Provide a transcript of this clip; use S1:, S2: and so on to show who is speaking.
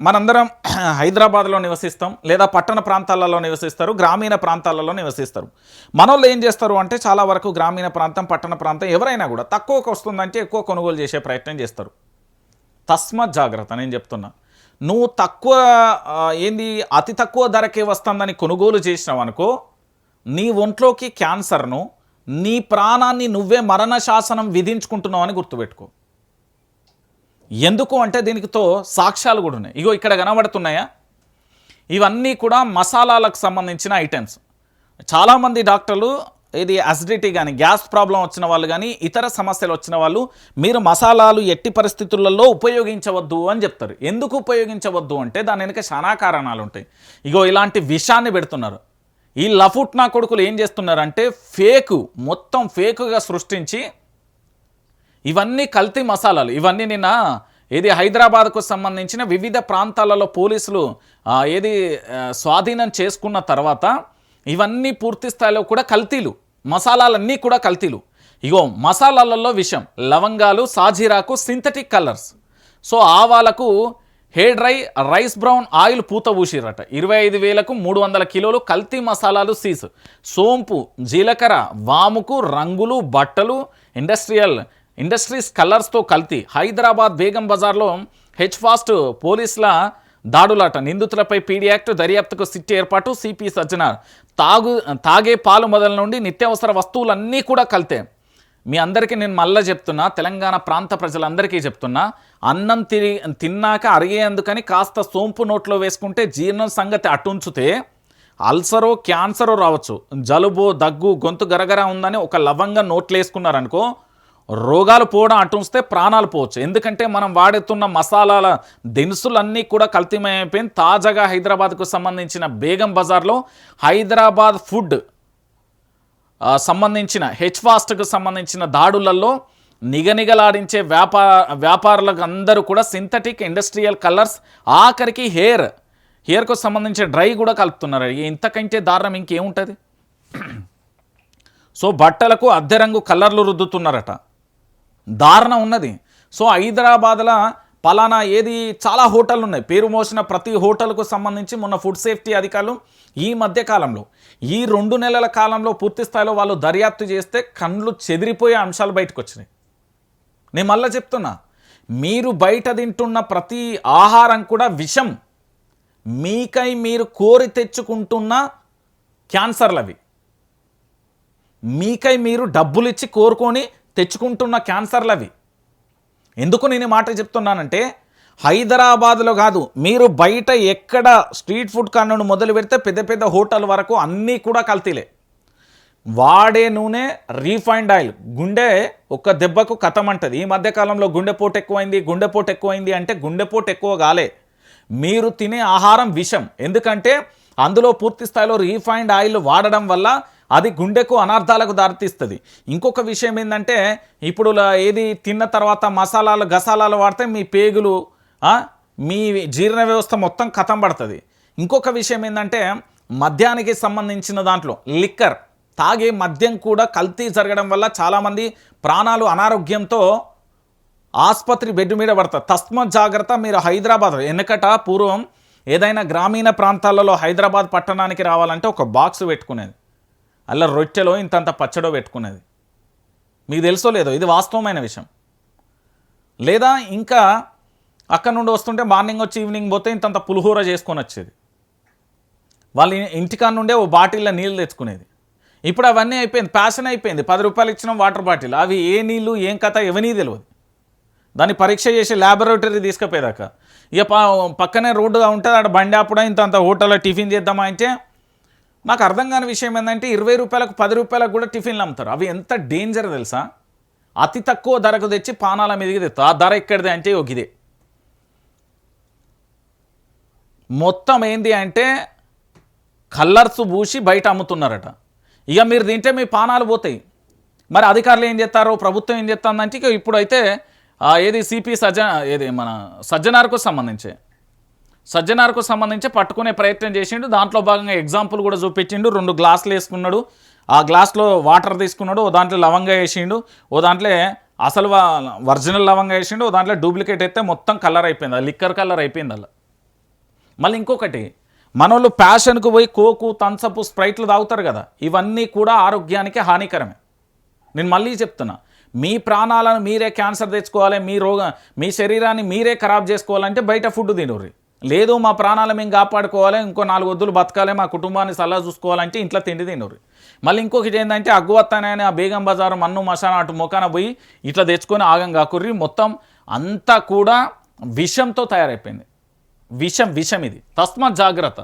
S1: మనందరం హైదరాబాద్లో నివసిస్తాం, లేదా పట్టణ ప్రాంతాలలో నివసిస్తారు, గ్రామీణ ప్రాంతాలలో నివసిస్తారు. మనోళ్ళు ఏం చేస్తారు అంటే చాలా వరకు గ్రామీణ ప్రాంతం, పట్టణ ప్రాంతం ఎవరైనా కూడా తక్కువకు వస్తుందంటే ఎక్కువ కొనుగోలు చేసే ప్రయత్నం చేస్తారు. తస్మత్ జాగ్రత్త, నేను చెప్తున్నా. నువ్వు తక్కువ అతి తక్కువ ధరకే వస్తుందని కొనుగోలు చేసినావు అనుకో, నీ ఒంట్లోకి క్యాన్సర్ను, నీ ప్రాణాన్ని నువ్వే మరణ శాసనం విధించుకుంటున్నావు అని గుర్తుపెట్టుకో. ఎందుకు అంటే దీనికితో సాక్ష్యాలు కూడా ఉన్నాయి. ఇగో ఇక్కడ కనబడుతున్నాయా, ఇవన్నీ కూడా మసాలాలకు సంబంధించిన ఐటమ్స్. చాలామంది డాక్టర్లు ఇది అసిడిటీ కానీ, గ్యాస్ ప్రాబ్లం వచ్చిన వాళ్ళు కానీ, ఇతర సమస్యలు వచ్చిన వాళ్ళు మీరు మసాలాలు ఎట్టి పరిస్థితులలో ఉపయోగించవద్దు అని చెప్తారు. ఎందుకు ఉపయోగించవద్దు అంటే దాని వెనుక చాలా కారణాలు ఉంటాయి. ఇగో ఇలాంటి విషాన్ని పెడుతున్నారు. ఈ లఫుట్నా కొడుకులు ఏం చేస్తున్నారంటే మొత్తం ఫేకుగా సృష్టించి ఇవన్నీ కల్తీ మసాలాలు. ఇవన్నీ నిన్న హైదరాబాద్కు సంబంధించిన వివిధ ప్రాంతాలలో పోలీసులు స్వాధీనం చేసుకున్న తర్వాత ఇవన్నీ పూర్తి స్థాయిలో కూడా కల్తీలు, మసాలాలన్నీ కూడా కల్తీలు. ఇగో మసాలాలలో విషం, లవంగాలు, సాజీరాకు, సింథటిక్ కలర్స్. సో ఆవాలకు hair dry, rice brown oil పూత ఊసిరట. 25,000కు 300 కిలోలు కల్తీ మసాలాలు సీజ్. సోంపు, జీలకర్ర, వాముకు రంగులు, బట్టలు, ఇండస్ట్రీస్ కలర్స్తో కల్తీ. హైదరాబాద్ బేగం బజార్లో హెచ్ఫాస్ట్ పోలీసుల దాడులాట. నిందితులపై పీడీ యాక్ట్, దర్యాప్తుకు సిట్ ఏర్పాటు. సిపి సజ్జనార్. తాగే పాలు మొదల నుండి నిత్యావసర వస్తువులన్నీ కూడా కల్తే. మీ అందరికీ నేను మళ్ళీ చెప్తున్నా, తెలంగాణ ప్రాంత ప్రజలందరికీ చెప్తున్నా, అన్నం తిన్నాక అరిగేందుకని కాస్త సోంపు నోట్లో వేసుకుంటే జీర్ణం సంగతి అటుంచితే అల్సరో క్యాన్సరో రావచ్చు. జలుబు, దగ్గు, గొంతు గరగర ఉందని ఒక లవంగా నోట్లు వేసుకున్నారనుకో, రోగాలు పోవడం అటుంచితే ప్రాణాలు పోవచ్చు. ఎందుకంటే మనం వాడుతున్న మసాలాల దినుసులన్నీ కూడా కల్తీమయమైపోయింది. తాజాగా హైదరాబాద్కు సంబంధించిన బేగం బజార్లో హైదరాబాద్ ఫుడ్ సంబంధించిన హెచ్ఫాస్ట్కు సంబంధించిన దాడులలో నిగనిగలాడించే వ్యాపారులకు అందరూ కూడా సింథటిక్ ఇండస్ట్రియల్ కలర్స్, ఆఖరికి హెయిర్కు సంబంధించిన డ్రై కూడా కలుపుతున్నారు. ఇంతకంటే దారుణం ఇంకేముంటుంది? సో బట్టలకు అద్దె రంగు కలర్లు రుద్దుతున్నారట. దారుణం ఉన్నది. సో హైదరాబాద్లో పలానా చాలా హోటళ్ళు ఉన్నాయి. పేరు మోసిన ప్రతి హోటల్కు సంబంధించి మొన్న ఫుడ్ సేఫ్టీ అధికారులు ఈ మధ్య కాలంలో, ఈ 2 నెలల కాలంలో పూర్తి స్థాయిలో వాళ్ళు దర్యాప్తు చేస్తే కళ్ళు చెదిరిపోయే అంశాలు బయటకు వచ్చినాయి. నేను మళ్ళీ చెప్తున్నా, మీరు బయట తింటున్న ప్రతి ఆహారం కూడా విషం. మీకై మీరు కోరి తెచ్చుకుంటున్న క్యాన్సర్లు అవి. మీకై మీరు డబ్బులు ఇచ్చి కోరుకొని తెచ్చుకుంటున్న క్యాన్సర్లు అవి. ఎందుకు నేను మాట చెప్తున్నానంటే, హైదరాబాద్లో కాదు, మీరు బయట ఎక్కడ స్ట్రీట్ ఫుడ్ కారణం మొదలు పెడితే పెద్ద పెద్ద హోటల్ వరకు అన్నీ కూడా కల్తీలే. వాడే నూనె, రీఫైండ్ ఆయిల్. గుండె ఒక్క దెబ్బకు కథమంటది. ఈ మధ్యకాలంలో గుండెపోటు ఎక్కువైంది అంటే గుండెపోటు ఎక్కువ కాలే, మీరు తినే ఆహారం విషం. ఎందుకంటే అందులో పూర్తి స్థాయిలో రీఫైండ్ ఆయిల్ వాడడం వల్ల అది గుండెకు అనర్థాలకు దారితీస్తుంది. ఇంకొక విషయం ఏంటంటే, ఇప్పుడు తిన్న తర్వాత మసాలాలు గసాలాలు వాడితే మీ పేగులు, మీ జీర్ణ వ్యవస్థ మొత్తం కథం పడుతుంది. ఇంకొక విషయం ఏంటంటే, మద్యానికి సంబంధించిన దాంట్లో లిక్కర్, తాగే మద్యం కూడా కల్తీ జరగడం వల్ల చాలామంది ప్రాణాలు అనారోగ్యంతో ఆసుపత్రి బెడ్ మీద పడతారు. తస్మత్ జాగ్రత్త. మీరు హైదరాబాద్ వెనకట పూర్వం ఏదైనా గ్రామీణ ప్రాంతాలలో హైదరాబాద్ పట్టణానికి రావాలంటే ఒక బాక్స్ పెట్టుకునేది, అలా రొట్టెలో ఇంతంత పచ్చడో పెట్టుకునేది. మీకు తెలుసో లేదో, ఇది వాస్తవమైన విషయం. లేదా ఇంకా అక్కడ నుండి వస్తుంటే మార్నింగ్ వచ్చి ఈవినింగ్ పోతే ఇంతంత పులిహోర చేసుకొని వచ్చేది. వాళ్ళ ఇంటికాడ నుండే ఓ బాటిల్లో నీళ్ళు తెచ్చుకునేది. ఇప్పుడు అవన్నీ అయిపోయింది, ఫ్యాషన్ అయిపోయింది. 10 రూపాయలు ఇచ్చిన వాటర్ బాటిల్, అవి ఏ నీళ్ళు ఏం కథ ఎవనీ తెలియదు. దాన్ని పరీక్ష చేసి ల్యాబొరేటరీ తీసుకుపోయేదాకా ఇక పక్కనే రోడ్డుగా ఉంటుంది, అక్కడ బండి అప్పుడే ఇంతంత హోటల్లో టిఫిన్ చేద్దామా అంటే, నాకు అర్థం కాని విషయం ఏంటంటే 20 రూపాయలకు 10 రూపాయలకు కూడా టిఫిన్లు అమ్ముతారు. అవి ఎంత డేంజర్ తెలుసా? అతి తక్కువ ధరకు తెచ్చి పానాల మీదకి తెస్తారు. ఆ ధర ఎక్కడిది అంటే ఇదే మొత్తం అంటే కలర్స్ పూసి బయట అమ్ముతున్నారట. ఇక మీరు తింటే మీ పానాలు పోతాయి. మరి అధికారులు ఏం చేస్తారో, ప్రభుత్వం ఏం చేస్తుందంటే ఇక ఇప్పుడైతే సిపి మన సజ్జనార్కు సంబంధించి పట్టుకునే ప్రయత్నం చేసిండు. దాంట్లో భాగంగా ఎగ్జాంపుల్ కూడా చూపించిండు. 2 గ్లాసులు వేసుకున్నాడు, ఆ గ్లాస్లో వాటర్ తీసుకున్నాడు, ఓ దాంట్లో లవంగా వేసిండు, ఓ దాంట్లో అసలు ఒరిజినల్ లవంగా వేసిండు, ఓ దాంట్లో డూప్లికేట్ అయితే మొత్తం కలర్ అయిపోయింది, లిక్కర్ కలర్ అయిపోయింది. అలా మళ్ళీ ఇంకొకటి, మనోళ్ళు ప్యాషన్కు పోయి కోకు, థమ్సప్, స్ప్రైట్లు తాగుతారు కదా, ఇవన్నీ కూడా ఆరోగ్యానికి హానికరమే. నేను మళ్ళీ చెప్తున్నా, మీ ప్రాణాలను మీరే క్యాన్సర్ తెచ్చుకోవాలి, మీ శరీరాన్ని మీరే ఖరాబ్ చేసుకోవాలంటే బయట ఫుడ్ తినరు. లేదు మా ప్రాణాలు మేము కాపాడుకోవాలి, ఇంకో 4 వద్దులు బతకాలి, మా కుటుంబాన్ని సలహా చూసుకోవాలంటే ఇంట్లో తిండి తినరు. మళ్ళీ ఇంకొకటి ఏంటంటే అగ్గువత్తానని ఆ బేగం బజారు మన్ను మసాలా అటు మొకాన పోయి ఇట్లా తెచ్చుకొని ఆగం కాకుర్రి. మొత్తం అంతా కూడా విషంతో తయారైపోయింది. విషం ఇది. తస్మాత్ జాగ్రత్త.